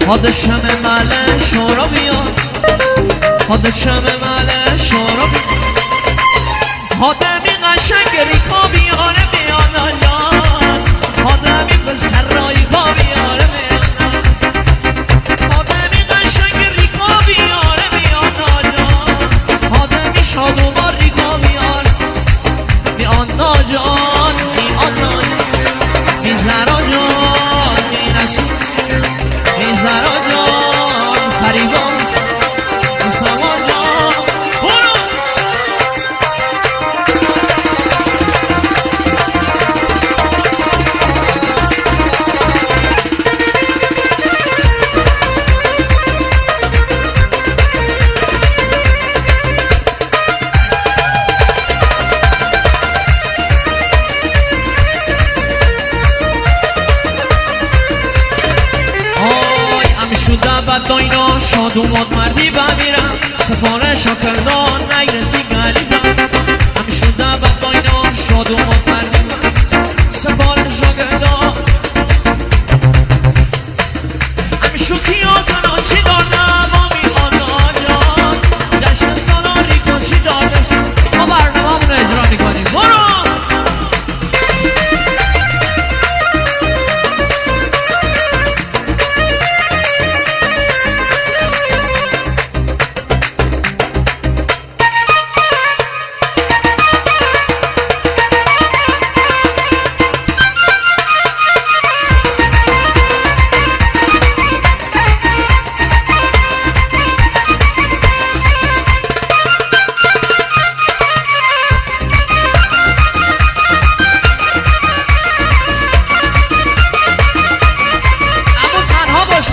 حاد شم مال شورا بیار حاد شم مال شورا بیار حادمی قشنگ ریکا بیاره بیانا یار حادمی به سرایی با بیاره بیانا حادمی قشنگ ریکا بیاره بیانا جان حادمی شادوما ریکا بیاره بیانا جان بیانا جان بیزرا جان بینسی بیزرا جان فریبان بیساما جان برو داینا شاد اومد مردی بمیرم سفارش کردان نیرسی گریبم همی شده بد داینا شاد اومد مردی بمیرم سفارش کردان همی شوکی آدانا چی داردم آمی آنا جان جشن سالاری کن چی داردستم ما برنامه همون اجرا میکنیم برو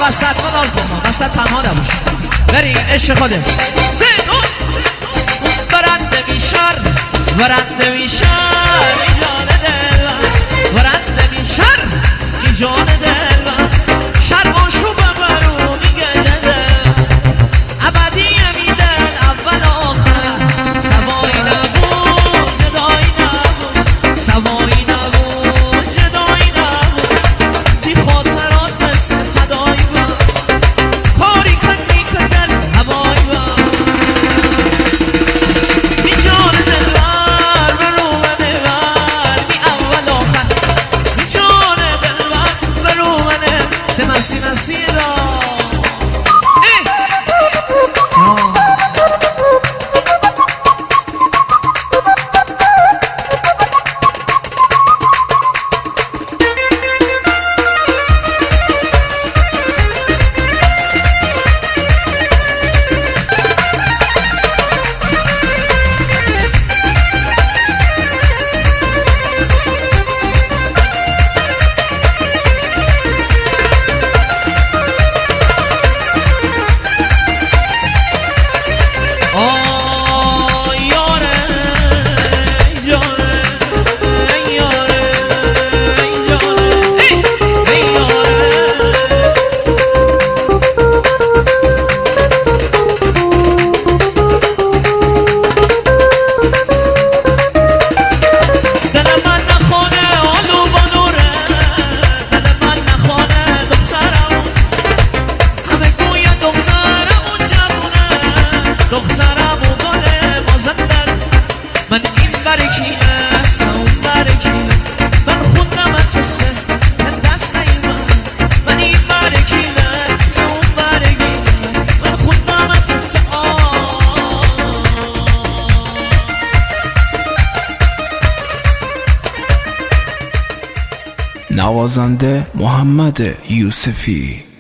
وسط ملال کن وسط تنها نباش بریم عشق خودت سیدون برنده بیشر برنده بیشر ای جان دل برنده بیشر ای جان دل شر آشوب برو میگه جدل ابدی میدن اول آخر سوایی نبود جدایی نبود سوایی نبود جدایی نبود تی خاطرات مثل صدایی نوازنده محمد یوسفی.